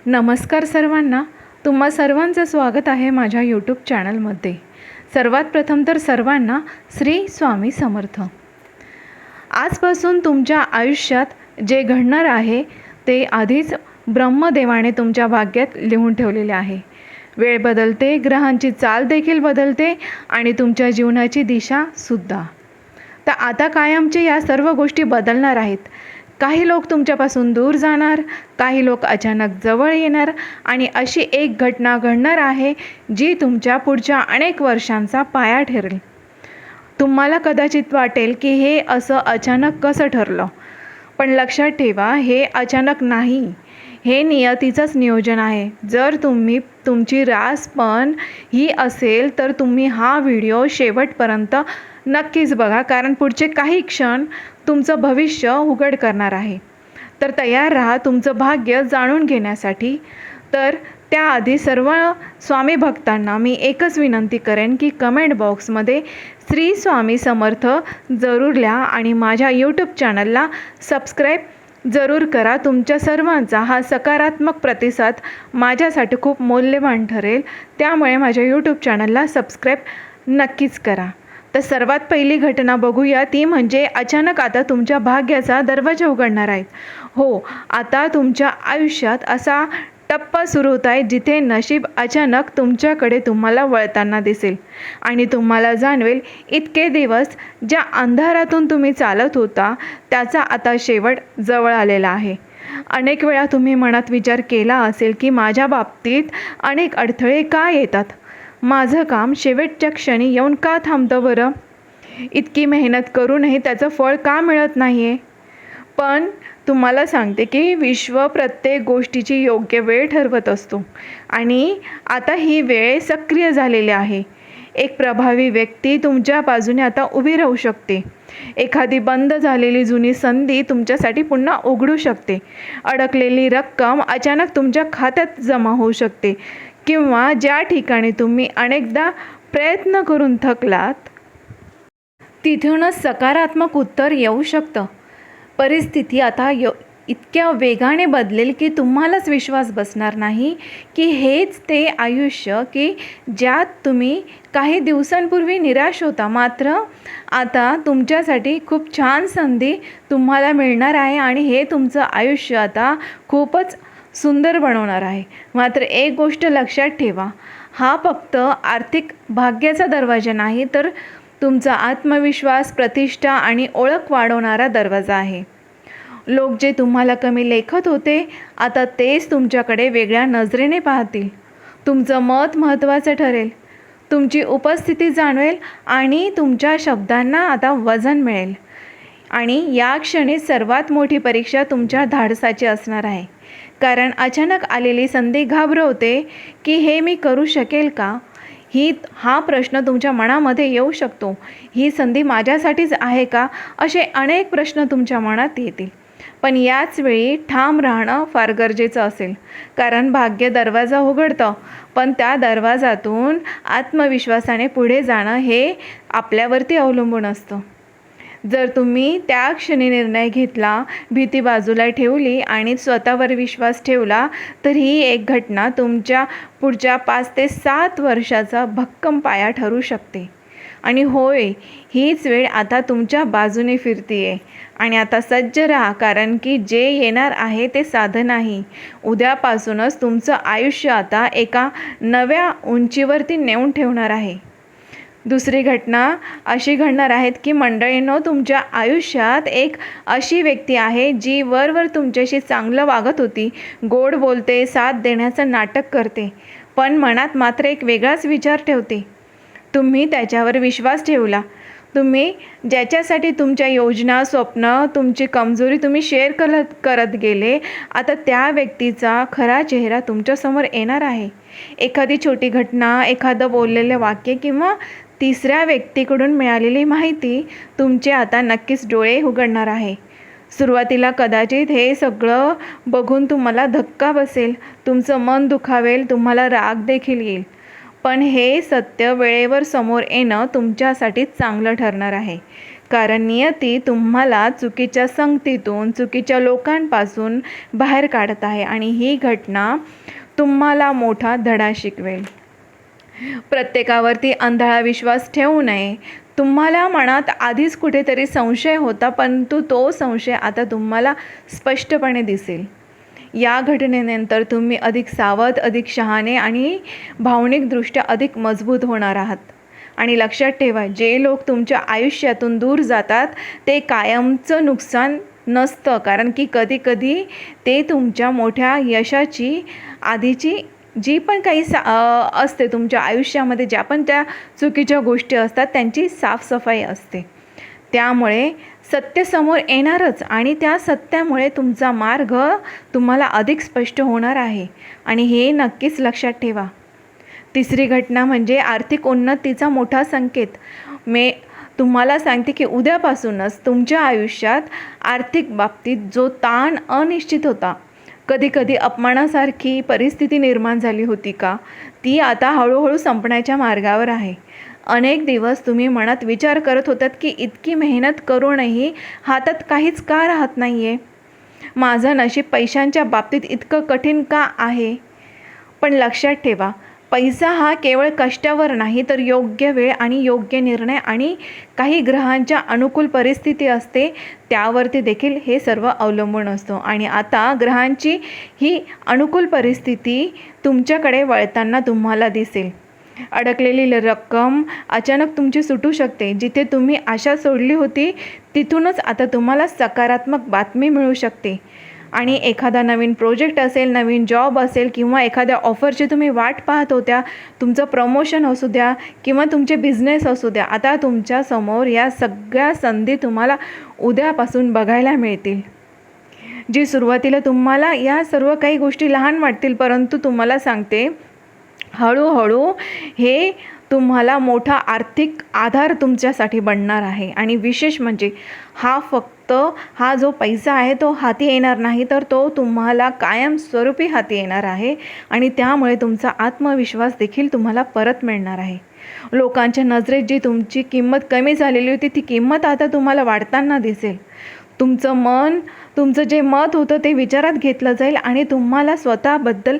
नमस्कार सर्वांना. तुम्हा सर्वांचं स्वागत आहे माझ्या यूट्यूब चॅनलमध्ये. सर्वात प्रथम तर सर्वांना श्री स्वामी समर्थ. आजपासून तुमच्या आयुष्यात जे घडणार आहे ते आधीच ब्रह्मदेवाने तुमच्या भाग्यात लिहून ठेवलेले आहे. वेळ बदलते, ग्रहांची चाल देखील बदलते आणि तुमच्या जीवनाची दिशासुद्धा. तर आता कायमचे या सर्व गोष्टी बदलणार आहेत. काही लोक तुमच्यापासून दूर जाणार, काही लोक अचानक जवळ येणार आणि अशी एक घटना घडणार आहे जी तुमच्या पुढच्या अनेक वर्षांचा पाया ठरेल. तुम्हाला कदाचित वाटेल की हे असं अचानक कसं ठरलं, पण लक्षात ठेवा, हे अचानक नाही, हे नियतीचंच नियोजन आहे. जर तुमची रास पण ही असेल तर तुम्ही हा व्हिडिओ शेवटपर्यंत नक्कीच बघा, कारण पुढचे काही क्षण तुमचं भविष्य उघड करणार आहे. तर तयार राहा तुमचं भाग्य जाणून घेण्यासाठी. तर त्याआधी सर्व स्वामी भक्तांना मी एकच विनंती करेन की कमेंट बॉक्समध्ये श्री स्वामी समर्थ जरूर लिहा आणि माझ्या यूट्यूब चॅनलला सबस्क्राईब जरूर करा. तुमच्या सर्वांचा हा सकारात्मक प्रतिसाद माझ्यासाठी खूप मौल्यवान ठरेल, त्यामुळे माझ्या यूट्यूब चॅनलला सबस्क्राईब नक्कीच करा. तर सर्वात पहिली घटना बघूया, ती म्हणजे अचानक आता तुमच्या भाग्याचा दरवाजा उघडणार आहेत. हो, आता तुमच्या आयुष्यात असा टप्पा सुरू होत आहे जिथे नशीब अचानक तुमच्याकडे तुम्हाला वळताना दिसेल आणि तुम्हाला जाणवेल इतके दिवस ज्या अंधारातून तुम्ही चालत होता त्याचा आता शेवट जवळ आलेला आहे. अनेक वेळा तुम्ही मनात विचार केला असेल की माझ्या बाबतीत अनेक अडथळे का येतात, माझं काम शेवटच्या क्षणी येऊन का थांबतं बरं, इतकी मेहनत करूनही त्याचं फळ का मिळत नाही आहे. पण तुम्हाला सांगते की विश्व प्रत्येक गोष्टीची योग्य वेळ ठरवत असतो आणि आता ही वेळ सक्रिय झालेली आहे. एक प्रभावी व्यक्ती तुमच्या बाजूने आता उभी राहू शकते. एखादी बंद झालेली जुनी संधी तुमच्यासाठी पुन्हा उघडू शकते. अडकलेली रक्कम अचानक तुमच्या खात्यात जमा होऊ शकते किंवा ज्या ठिकाणी तुम्ही अनेकदा प्रयत्न करून थकलात तिथूनच सकारात्मक उत्तर येऊ शकतं. परिस्थिती आता इतक्या वेगाने बदलेल की तुम्हालाच विश्वास बसणार नाही की हेच ते आयुष्य की ज्यात तुम्ही काही दिवसांपूर्वी निराश होता. मात्र आता तुमच्यासाठी खूप छान संधी तुम्हाला मिळणार आहे आणि हे तुमचं आयुष्य आता खूपच सुंदर बनवणार आहे. मात्र एक गोष्ट लक्षात ठेवा, हा फक्त आर्थिक भाग्याचा दरवाजा नाही, तर तुमचा आत्मविश्वास, प्रतिष्ठा आणि ओळख वाढवणारा दरवाजा आहे. लोक जे तुम्हाला कमी लेखत होते आता तेच तुमच्याकडे वेगळ्या नजरेने पाहतील. तुमचं मत महत्त्वाचं ठरेल, तुमची उपस्थिती जाणवेल आणि तुमच्या शब्दांना आता वजन मिळेल. आणि या क्षणी सर्वात मोठी परीक्षा तुमच्या धाडसाची असणार आहे, कारण अचानक आलेली संधी घाबरवते की हे मी करू शकेल का. हा प्रश्न तुमच्या मनामध्ये येऊ शकतो. ही संधी माझ्यासाठीच आहे का, असे अनेक प्रश्न तुमच्या मनात येतील. पण याच वेळी ठाम राहणं फार गरजेचं असेल, कारण भाग्य दरवाजा उघडतं, पण त्या दरवाजातून आत्मविश्वासाने पुढे जाणं हे आपल्यावरती अवलंबून असतं. जर तुम्ही त्या क्षणी निर्णय घेतला, भीती बाजूला ठेवली आणि स्वतःवर विश्वास ठेवला, तर ही एक घटना तुमच्या पुढच्या 5 ते 7 वर्षाचा भक्कम पाया ठरू शकते. आणि होय, हीच वेळ आता तुमच्या बाजूने फिरतीये. आणि आता सज्ज राहा, कारण की जे येणार आहे ते साधं नाही. उद्यापासूनच तुमचं आयुष्य आता एका नव्या उंचीवरती नेऊन ठेवणार आहे. दुसरी घटना अशी घडणार आहेत की मंडळींनो, तुमच्या आयुष्यात एक अशी व्यक्ती आहे जी वरवर तुमच्याशी चांगलं वागत होती, गोड बोलते, साथ देण्याचं नाटक करते, पण मनात मात्र एक वेगळाच विचार ठेवते. तुम्ही त्याच्यावर विश्वास ठेवला, तुम्ही ज्याच्यासाठी तुमच्या योजना, स्वप्न, तुमची कमजोरी तुम्ही शेअर करत गेले. आता त्या व्यक्तीचा खरा चेहरा तुमच्यासमोर येणार आहे. एखादी छोटी घटना, एखादं बोललेलं वाक्य किंवा तिसऱ्या व्यक्तीकडून मिळालेली माहिती तुमचे आता नक्कीच डोळे उघडणार आहे. सुरुवातीला कदाचित हे सगळं बघून तुम्हाला धक्का बसेल, तुमचं मन दुखावेल, तुम्हाला राग देखील येईल. पण हे सत्य वेळेवर समोर येणं तुमच्यासाठी चांगलं ठरणार आहे, कारण नियती तुम्हाला चुकीच्या संगतीतून, चुकीच्या लोकांपासून बाहेर काढत आहे आणि ही घटना तुम्हाला मोठा धडा शिकवेल. प्रत्येकावरती आंधळा विश्वास ठेवू नये. तुम्हाला मनात आधीच कुठेतरी संशय होता, परंतु तो संशय आता तुम्हाला स्पष्टपणे दिसेल. या घटनेनंतर तुम्ही अधिक सावध, अधिक शहाणे आणि भावनिकदृष्ट्या अधिक मजबूत होणार आहात. आणि लक्षात ठेवा, जे लोक तुमच्या आयुष्यातून दूर जातात ते कायमचं नुकसान नसतं, कारण की कधीकधी ते तुमच्या मोठ्या यशाची आधीची जी पण काही असते तुमच्या आयुष्यामध्ये, ज्या पण त्या चुकीच्या गोष्टी असतात त्यांची साफसफाई असते. त्यामुळे सत्य समोर येणारच आणि त्या सत्यामुळे तुमचा मार्ग तुम्हाला अधिक स्पष्ट होणार आहे आणि हे नक्कीच लक्षात ठेवा. तिसरी घटना म्हणजे आर्थिक उन्नतीचा मोठा संकेत. तुम्हाला सांगते की उद्यापासूनच तुमच्या आयुष्यात आर्थिक बाबतीत जो ताण अनिश्चित होता, कधीकधी अपमानासारखी परिस्थिती निर्माण झाली होती का, ती आता हळूहळू संपण्याच्या मार्गावर आहे. अनेक दिवस तुम्ही मनात विचार करत होतात की इतकी मेहनत करूनही हातात काहीच का राहत नाही आहे, माझं नशीब पैशांच्या बाबतीत इतकं कठीण का आहे. पण लक्षात ठेवा, पैसा हा केवळ कष्टावर नाही तर योग्य वेळ आणि योग्य निर्णय आणि काही ग्रहांच्या अनुकूल परिस्थिती असते त्यावरती देखील हे सर्व अवलंबून असतो. आणि आता ग्रहांची ही अनुकूल परिस्थिती तुमच्याकडे वळताना तुम्हाला दिसेल. अडकलेली रक्कम अचानक तुमची सुटू शकते. जिथे तुम्ही आशा सोडली होती तिथूनच आता तुम्हाला सकारात्मक बातमी मिळू शकते. आणि एखादा नवीन प्रोजेक्ट असेल, नवीन जॉब असेल किंवा एखाद्या ऑफरची तुम्ही वाट पाहत होत्या, तुमचं प्रमोशन असू द्या किंवा तुमचे बिझनेस असू द्या, आता तुमच्यासमोर या सगळ्या संधी तुम्हाला उद्यापासून बघायला मिळतील. जी सुरुवातीला तुम्हाला या सर्व काही गोष्टी लहान वाटतील, परंतु तुम्हाला सांगते हळूहळू हे तुम्हाला मोठा आर्थिक आधार तुमच्यासाठी बनणार आहे. आणि विशेष म्हणजे हा जो पैसा आहे तो हाती येणार नाही, तर तो तुम्हाला कायमस्वरूपी हाती येणार आहे आणि त्यामुळे तुमचा आत्मविश्वास देखील तुम्हाला परत मिळणार आहे. लोकांच्या नजरेत जी तुमची किंमत कमी झालेली होती ती किंमत आता तुम्हाला वाढताना दिसेल. तुमचं जे मत होतं ते विचारात घेतलं जाईल आणि तुम्हाला स्वतःबद्दल,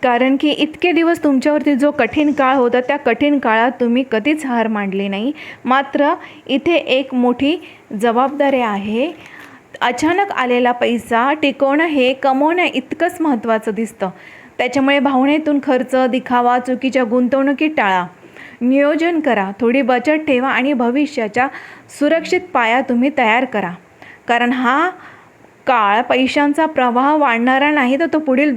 कारण की इतके दिवस तुमच्यावरती जो कठीण काळ होता त्या कठीण काळात तुम्ही कधीच हार मानली नाही. मात्र इथे एक मोठी जबाबदारी आहे. अचानक आलेला पैसा टिकवणं हे कमवण्या इतकंच महत्त्वाचं दिसतं. त्याच्यामुळे भावनेतून खर्च, दिखावा, चुकीच्या गुंतवणुकी टाळा. नियोजन करा, थोडी बचत ठेवा आणि भविष्याच्या सुरक्षित पाया तुम्ही तयार करा. कारण हा काळ पैशांचा प्रवाह वाढणारा नाही, तर तो पुढील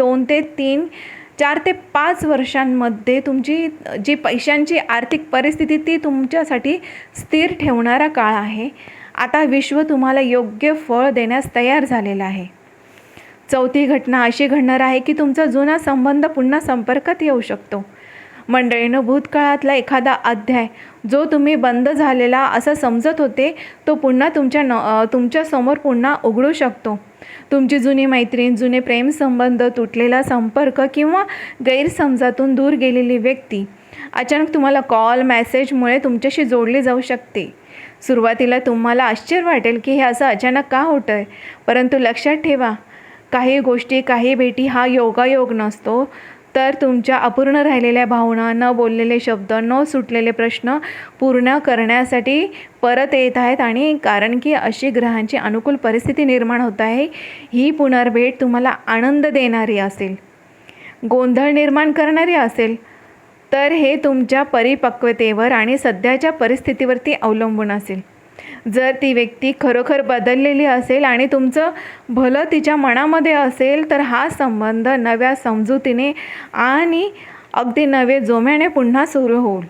4 ते 5 वर्षांमध्ये तुमची जी पैशांची आर्थिक परिस्थिती ती तुमच्यासाठी स्थिर ठेवणारा काळ आहे. आता विश्व तुम्हाला योग्य फळ देण्यास तयार झालेलं आहे. चौथी घटना अशी घडणार आहे की तुमचा जुना संबंध पुन्हा संपर्कात येऊ शकतो. मंडळीनं, भूतकाळातला एखादा अध्याय जो तुम्ही बंद झालेला असं समजत होते तो पुन्हा तुमच्यासमोर पुन्हा उघडू शकतो. तुमची जुनी मैत्रीण, जुने प्रेमसंबंध, तुटलेला संपर्क किंवा गैरसमजातून दूर गेलेली व्यक्ती अचानक तुम्हाला कॉल, मेसेजमुळे तुमच्याशी जोडली जाऊ शकते. सुरुवातीला तुम्हाला आश्चर्य वाटेल की हे असं अचानक का होतं आहे, परंतु लक्षात ठेवा, काही गोष्टी, काही भेटी हा योगायोग नसतो, तर तुमच्या अपूर्ण राहिलेल्या भावना, न बोललेले शब्द, न सुटलेले प्रश्न पूर्ण करण्यासाठी परत येत आहेत. आणि कारण की अशी ग्रहांची अनुकूल परिस्थिती निर्माण होत आहे, ही पुनर्भेट तुम्हाला आनंद देणारी असेल, गोंधळ निर्माण करणारी असेल, तर हे तुमच्या परिपक्वतेवर आणि सध्याच्या परिस्थितीवरती अवलंबून असेल. जर ती व्यक्ती खरोखर बदललेली असेल आणि तुमचं भलं तिच्या मनामध्ये असेल, तर हा संबंध नव्या समजुतीने आणि अगदी नवे जोम्याने पुन्हा सुरू होईल.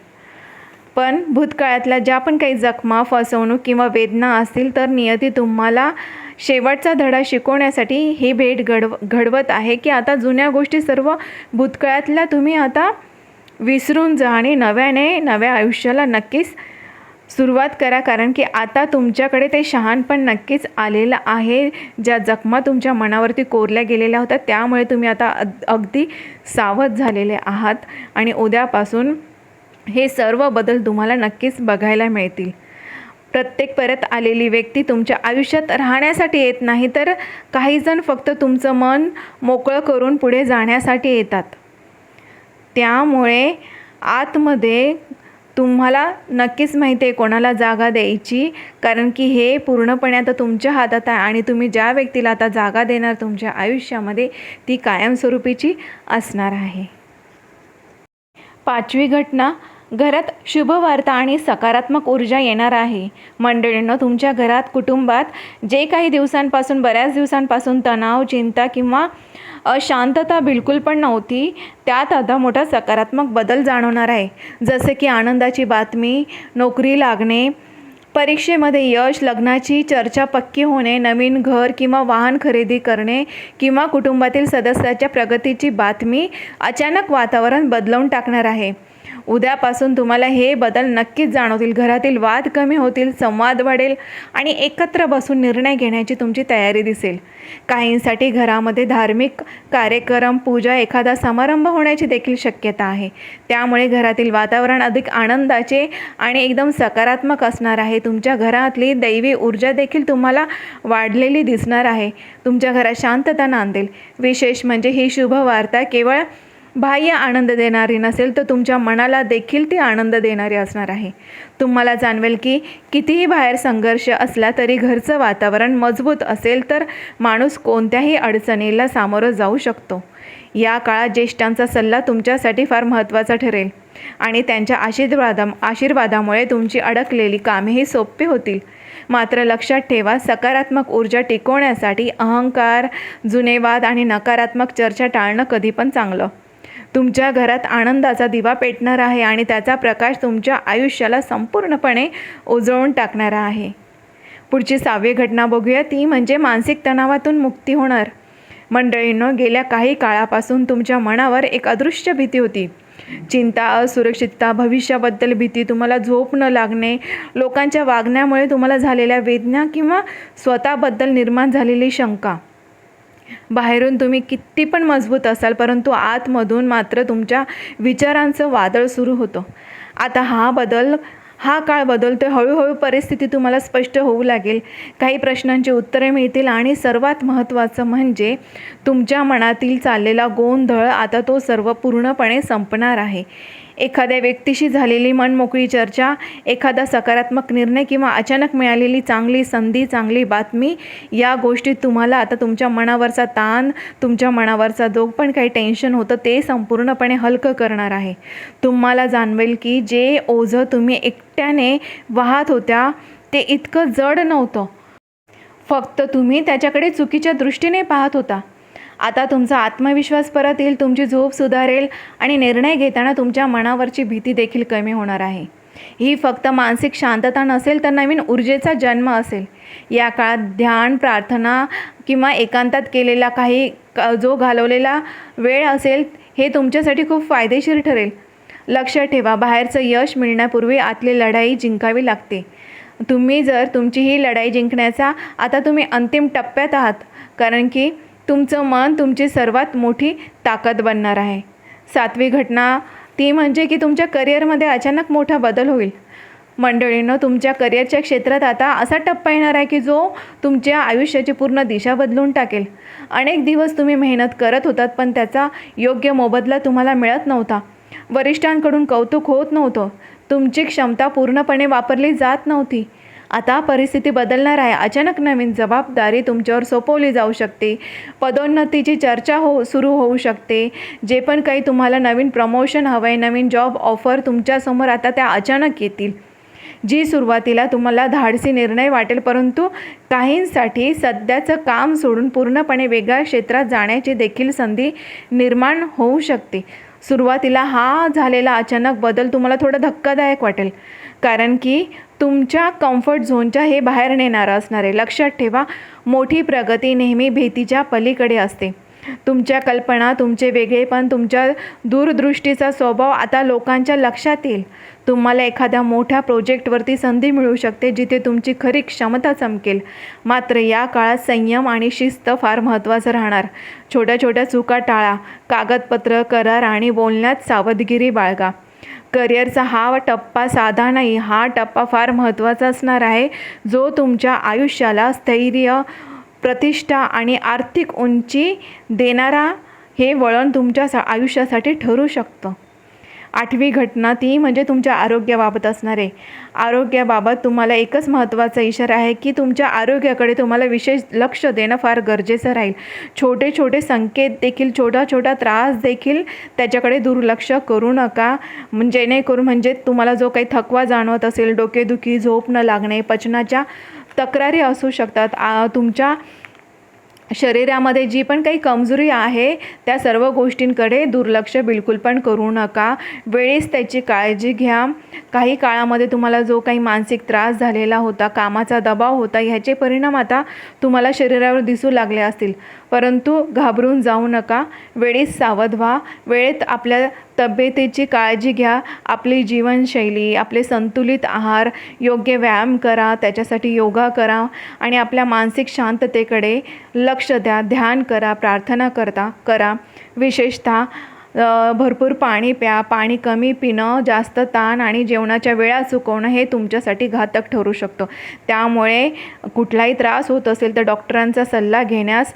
पण भूतकाळातल्या ज्या पण काही जखमा, फसवणूक किंवा वेदना असतील, तर नियती तुम्हाला शेवटचा धडा शिकवण्यासाठी ही भेट घडवत आहे की आता जुन्या गोष्टी सर्व भूतकाळातल्या तुम्ही आता विसरून जा आणि नव्या आयुष्याला नक्कीच सुरुवात करा. कारण की आता तुमच्याकडे ते शहाणपण नक्कीच आलेलं आहे. ज्या जखमा तुमच्या मनावरती कोरल्या गेलेल्या होत्या त्यामुळे तुम्ही आता अगदी सावध झालेले आहात आणि उद्यापासून हे सर्व बदल तुम्हाला नक्कीच बघायला मिळतील. प्रत्येक परत आलेली व्यक्ती तुमच्या आयुष्यात राहण्यासाठी येत नाही, तर काही जण फक्त तुमचं मन मोकळं करून पुढे जाण्यासाठी येतात. त्यामुळे आतमध्ये तुम्हाला नक्कीच माहिती आहे कोणाला जागा द्यायची, कारण की हे पूर्णपणे आता तुमच्या हातात आहे आणि तुम्ही ज्या व्यक्तीला आता जागा देणार तुमच्या आयुष्यामध्ये ती कायमस्वरूपीची असणार आहे. 5वी घटना, घरात शुभवार्ता आणि सकारात्मक ऊर्जा येणार आहे. मंडळींनो, तुमच्या घरात कुटुंबात जे काही दिवसांपासून बऱ्याच दिवसांपासून तणाव, चिंता किंवा अशांतता बिलकुल पण नव्हती, त्यात आता मोठा सकारात्मक बदल जाणवणार आहे. जसे की आनंदाची बातमी, नोकरी लागणे, परीक्षेमध्ये यश, लग्नाची चर्चा पक्की होणे, नवीन घर किंवा वाहन खरेदी करणे किंवा कुटुंबातील सदस्याच्या प्रगतीची बातमी अचानक वातावरण बदलवून टाकणार आहे. उद्यापासून तुम्हाला हे बदल नक्कीच जाणवतील. घरातील वाद कमी होतील, संवाद वाढेल आणि एकत्र बसून निर्णय घेण्याची तुमची तयारी दिसेल. काहींसाठी घरामध्ये धार्मिक कार्यक्रम, पूजा, एखादा समारंभ होण्याची देखील शक्यता आहे. त्यामुळे घरातील वातावरण अधिक आनंदाचे आणि एकदम सकारात्मक असणार आहे. तुमच्या घरातली दैवी ऊर्जा देखील तुम्हाला वाढलेली दिसणार आहे. तुमच्या घरात शांतता नांदेल. विशेष म्हणजे ही शुभ वार्ता केवळ बाह्य आनंद देणारी नसेल, तर तुमच्या मनाला देखील ती आनंद देणारी असणार आहे. तुम्हाला जाणवेल की कितीही बाहेर संघर्ष असला तरी घरचं वातावरण मजबूत असेल तर माणूस कोणत्याही अडचणीला सामोरं जाऊ शकतो. या काळात ज्येष्ठांचा सल्ला तुमच्यासाठी फार महत्त्वाचा ठरेल आणि त्यांच्या आशीर्वादामुळे तुमची अडकलेली कामेही सोपी होतील. मात्र लक्षात ठेवा, सकारात्मक ऊर्जा टिकवण्यासाठी अहंकार, जुने वाद आणि नकारात्मक चर्चा टाळणं कधी पण चांगलं. तुमच्या घरात आनंदाचा दिवा पेटणार आहे आणि त्याचा प्रकाश तुमच्या आयुष्याला संपूर्णपणे उजळून टाकणारा आहे. पुढची 6वी घटना बघूया, ती म्हणजे मानसिक तणावातून मुक्ती होणार. मंडळींनो, गेल्या काही काळापासून तुमच्या मनावर एक अदृश्य भीती होती. चिंता, असुरक्षितता, भविष्याबद्दल भीती, तुम्हाला झोप न लागणे, लोकांच्या वागण्यामुळे तुम्हाला झालेल्या वेदना किंवा स्वतःबद्दल निर्माण झालेली शंका. बाहेरून तुम्ही किती पण मजबूत असाल, परंतु आतमधून मात्र तुमच्या विचारांचं वादळ सुरू होतं. आता हा काळ बदलतो. हळूहळू परिस्थिती तुम्हाला स्पष्ट होऊ लागेल. काही प्रश्नांची उत्तरे मिळतील आणि सर्वात महत्त्वाचं म्हणजे तुमच्या मनातील चाललेला गोंधळ आता तो सर्व पूर्णपणे संपणार आहे. एखाद्या व्यक्तीशी झालेली मनमोकळी चर्चा, एखादा सकारात्मक निर्णय किंवा अचानक मिळालेली चांगली संधी, चांगली बातमी, या गोष्टी तुम्हाला आता तुमच्या मनावरचा ताण, तुमच्या मनावरचा जो पण काही टेन्शन होतं ते संपूर्णपणे हलकं करणार आहे. तुम्हाला जाणवेल की जे ओझं तुम्ही एकट्याने वाहत होत्या ते इतकं जड नव्हतं, फक्त तुम्ही त्याच्याकडे चुकीच्या दृष्टीने पाहत होता. आता तुमचा आत्मविश्वास परत येईल, तुमची झोप सुधारेल आणि निर्णय घेताना तुमच्या मनावरची भीती देखील कमी होणार आहे. ही फक्त मानसिक शांतता नसेल, तर नवीन ऊर्जेचा जन्म असेल. या काळात ध्यान, प्रार्थना किंवा एकांतात केलेला जो घालवलेला वेळ असेल, हे तुमच्यासाठी खूप फायदेशीर ठरेल. लक्षात ठेवा, बाहेरचं यश मिळण्यापूर्वी आतली लढाई जिंकावी लागते. तुमची ही लढाई जिंकण्याचा आता तुम्ही अंतिम टप्प्यात आहात, कारण की तुमचं मन तुमची सर्वात मोठी ताकद बनणार आहे. 7वी घटना, ती म्हणजे की तुमच्या करिअरमध्ये अचानक मोठा बदल होईल. मंडळींनो, तुमच्या करिअरच्या क्षेत्रात आता असा टप्पा येणार आहे की जो तुमच्या आयुष्याची पूर्ण दिशा बदलून टाकेल. अनेक दिवस तुम्ही मेहनत करत होतात, पण त्याचा योग्य मोबदला तुम्हाला मिळत नव्हता. वरिष्ठांकडून कौतुक होत नव्हतं. तुमची क्षमता पूर्णपणे वापरली जात नव्हती. आता परिस्थिती बदलणार आहे. अचानक नवीन जबाबदारी तुमच्यावर सोपवली जाऊ शकते. पदोन्नतीची चर्चा सुरू होऊ शकते. जे पण काही तुम्हाला नवीन प्रमोशन हवं आहे, नवीन जॉब ऑफर तुमच्यासमोर आता त्या अचानक येतील. जी सुरुवातीला तुम्हाला धाडसी निर्णय वाटेल, परंतु काहींसाठी सध्याचं काम सोडून पूर्णपणे वेगळ्या क्षेत्रात जाण्याची देखील संधी निर्माण होऊ शकते. सुरुवातीला हा झालेला अचानक बदल तुम्हाला थोडा धक्कादायक वाटेल, कारण की तुमच्या कम्फर्ट झोनच्या हे बाहेर नेणारं असणार आहे. लक्षात ठेवा, मोठी प्रगती नेहमी भीतीच्या पलीकडे असते. तुमच्या कल्पना, तुमचे वेगळेपण, तुमच्या दूरदृष्टीचा स्वभाव आता लोकांच्या लक्षात येईल. तुम्हाला एखाद्या मोठ्या प्रोजेक्टवरती संधी मिळू शकते, जिथे तुमची खरी क्षमता चमकेल. मात्र या काळात संयम आणि शिस्त फार महत्त्वाचं राहणार. छोट्या छोट्या चुका टाळा. कागदपत्र, करार आणि बोलण्यात सावधगिरी बाळगा. करिअरचा हा टप्पा साधा नाही, हा टप्पा फार महत्त्वाचा असणार आहे, जो तुमच्या आयुष्याला स्थैर्य, प्रतिष्ठा आणि आर्थिक उंची देणारा हे वळण तुमच्या आयुष्यासाठी ठरू शकतं. 8वी घटना ती म्हणजे तुमच्या आरोग्याबाबत असणार आहे. आरोग्याबाबत तुम्हाला एकच महत्त्वाचा इशारा आहे की तुमच्या आरोग्याकडे तुम्हाला विशेष लक्ष देणं फार गरजेचं राहील. छोटे छोटे संकेत देखील, छोटा छोटा त्रास देखील त्याच्याकडे दुर्लक्ष करू नका. जेणेकरून म्हणजे तुम्हाला जो काही थकवा जाणवत असेल, डोकेदुखी, झोप न लागणे, पचनाच्या तक्रारी असू शकतात, तुमच्या शरीरामध्ये जी पण काही कमजोरी आहे त्या सर्व गोष्टींकडे दुर्लक्ष बिलकुल पण करू नका. वेळेस त्याची काळजी घ्या. काही काळामध्ये तुम्हाला जो काही मानसिक त्रास झालेला होता, कामाचा दबाव होता, ह्याचे परिणाम आता तुम्हाला शरीरावर दिसू लागले असतील, परंतु घाबरून जाऊ नका. वेळेस सावध व्हा. वेळेत आपल्या तब्येतीची काळजी घ्या. आपली जीवनशैली, आपले संतुलित आहार, योग्य व्यायाम करा, त्याच्यासाठी योगा करा आणि आपल्या मानसिक शांततेकडे लक्ष द्या. ध्यान करा, प्रार्थना करा. विशेषतः भरपूर पाणी प्या. पाणी कमी पिणं, जास्त ताण आणि जेवणाच्या वेळा चुकवणं हे तुमच्यासाठी घातक ठरू शकतो. त्यामुळे कुठलाही त्रास होत असेल तर डॉक्टरांचा सल्ला घेण्यास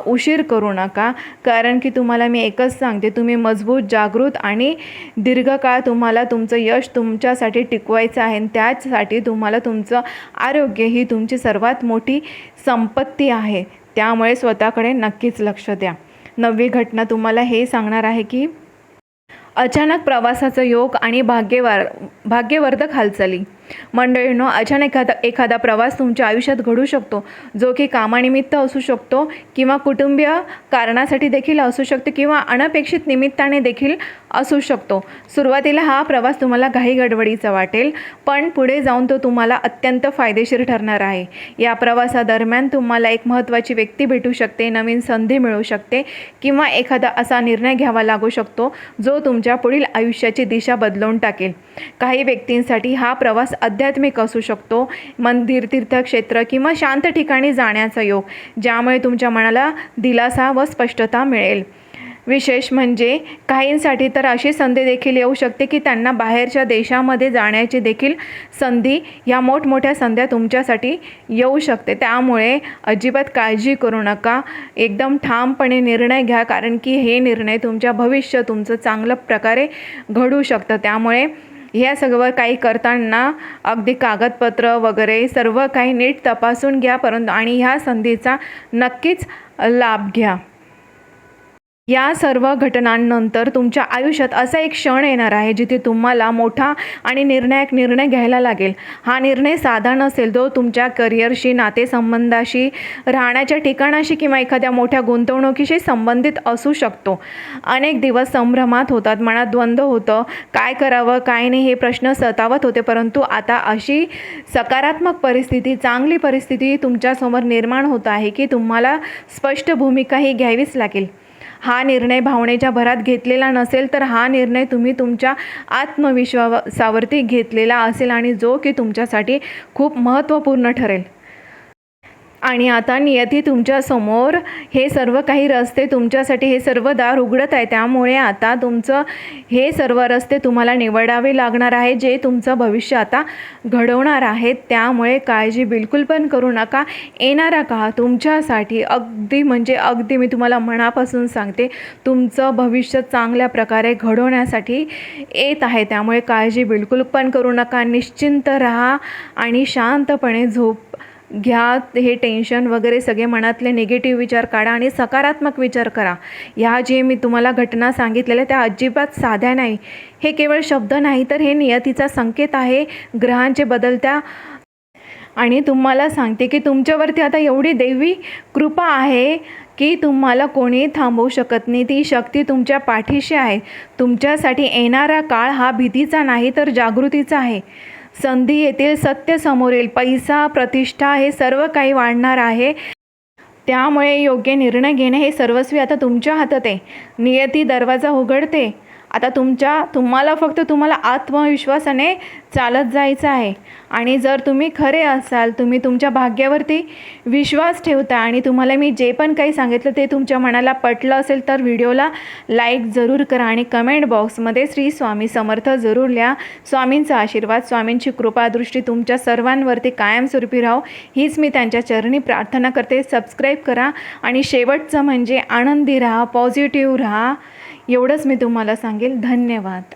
उशीर करू नका. कारण की तुम्हाला मी एकच सांगते, तुम्ही मजबूत, जागृत आणि दीर्घकाळ तुम्हाला तुमचं यश तुमच्यासाठी टिकवायचं आहे. त्याचसाठी तुम्हाला तुमचं आरोग्य ही तुमची सर्वात मोठी संपत्ती आहे. त्यामुळे स्वतःकडे नक्कीच लक्ष द्या. 9वी घटना तुम्हाला हे सांगणार आहे की अचानक प्रवासाचा योग आणि भाग्यवर्धक हालचाली. मंडळींनो, अचानक एखादा प्रवास तुमच्या आयुष्यात घडू शकतो, जो की कामानिमित्त असू शकतो किंवा कुटुंबीय कारणासाठी देखील असू शकतो किंवा अनपेक्षित निमित्ताने देखील असू शकतो. सुरुवातीला हा प्रवास तुम्हाला घाईगडबडीचा वाटेल, पण पुढे जाऊन तो तुम्हाला अत्यंत फायदेशीर ठरणार आहे. या प्रवासादरम्यान तुम्हाला एक महत्त्वाची व्यक्ती भेटू शकते, नवीन संधी मिळू शकते किंवा एखादा असा निर्णय घ्यावा लागू शकतो जो तुमच्या पुढील आयुष्याची दिशा बदलवून टाकेल. काही व्यक्तींसाठी हा प्रवास आध्यात्मिक असू शकतो, मंदिर, तीर्थक्षेत्र किंवा शांत ठिकाणी जाण्याचा योग, ज्यामुळे तुमच्या मनाला दिलासा व स्पष्टता मिळेल. विशेष म्हणजे काहींसाठी तर अशी संधी देखील येऊ शकते की त्यांना बाहेरच्या देशामध्ये जाण्याची देखील संधी, ह्या मोठमोठ्या संध्या तुमच्यासाठी येऊ शकते. त्यामुळे अजिबात काळजी करू नका. एकदम ठामपणे निर्णय घ्या, कारण की हे निर्णय तुमच्या भविष्य तुमचं चांगल्या प्रकारे घडू शकतं. त्यामुळे ह्या सगळं काही करताना अगदी कागदपत्र वगैरे सर्व काही नीट तपासून घ्या, परंतु आणि ह्या संधीचा नक्कीच लाभ घ्या. या सर्व घटनांनंतर तुमच्या आयुष्यात असा एक क्षण येणार आहे जिथे तुम्हाला मोठा आणि निर्णायक निर्णय घ्यायला लागेल. हा निर्णय साधा नसेल, जो तुमच्या करिअरशी, नातेसंबंधाशी, राहण्याच्या ठिकाणाशी किंवा एखाद्या मोठ्या गुंतवणुकीशी संबंधित असू शकतो. अनेक दिवस संभ्रमात होतात, मनात द्वंद्व होतं, काय करावं काय नाही हे प्रश्न सतावत होते, परंतु आता अशी सकारात्मक परिस्थिती, चांगली परिस्थिती तुमच्यासमोर निर्माण होत आहे की तुम्हाला स्पष्ट भूमिका ही घ्यावीच लागेल. हा निर्णय भावनेच्या भरात घेतलेला नसेल, तर हा निर्णय तुम्ही तुमच्या आत्मविश्वासावरती घेतलेला असेल आणि जो की तुमच्यासाठी खूप महत्त्वपूर्ण ठरेल. आणि आता नियती तुमच्यासमोर हे सर्व काही रस्ते, तुमच्यासाठी हे सर्व दार उघडत आहे. त्यामुळे आता तुमचं हे सर्व रस्ते तुम्हाला निवडावे लागणार आहे, जे तुमचं भविष्य आता घडवणार आहेत. त्यामुळे काळजी बिलकुल पण करू नका. येणारा काळ तुमच्यासाठी अगदी म्हणजे अगदी, मी तुम्हाला मनापासून सांगते, तुमचं भविष्य चांगल्या प्रकारे घडवण्यासाठी येत आहे. त्यामुळे काळजी बिलकुल पण करू नका. निश्चिंत राहा आणि शांतपणे झोप घ्या. हे टेन्शन वगैरे सगळे मनातले निगेटिव्ह विचार काढा आणि सकारात्मक विचार करा. ह्या जे मी तुम्हाला घटना सांगितलेल्या त्या अजिबात साध्या नाही. हे केवळ शब्द नाही, तर हे नियतीचा संकेत आहे, ग्रहांचे बदलत्या. आणि तुम्हाला सांगते की तुमच्यावरती आता एवढी दैवी कृपा आहे की तुम्हाला कोणी थांबवू शकत नाही. ती शक्ती तुमच्या पाठीशी आहे. तुमच्यासाठी येणारा काळ हा भीतीचा नाही, तर जागृतीचा आहे. संधी येतील, सत्य समोर येईल, पैसा, प्रतिष्ठा हे सर्व काही वाढणार आहे. त्यामुळे योग्य निर्णय घेणे हे सर्वस्वी आता तुमच्या हातात आहे. नियती दरवाजा उघडते आता तुम्हाला फक्त आत्मविश्वासाने चालत जायचं आहे. आणि जर तुम्ही खरे असाल, तुम्ही तुमच्या भाग्यावरती विश्वास ठेवता आणि तुम्हाला मी जे पण काही सांगितलं ते तुमच्या मनाला पटलं असेल तर व्हिडिओला लाईक जरूर करा आणि कमेंट बॉक्समध्ये श्री स्वामी समर्थ जरूर लिहा. स्वामींचा आशीर्वाद, स्वामींची कृपादृष्टी तुमच्या सर्वांवरती कायमस्वरूपी राहो हीच मी त्यांच्या चरणी प्रार्थना करते. सबस्क्राईब करा आणि शेवटचं म्हणजे आनंदी राहा, पॉझिटिव्ह राहा, एवढंच मी तुम्हाला सांगेल. धन्यवाद.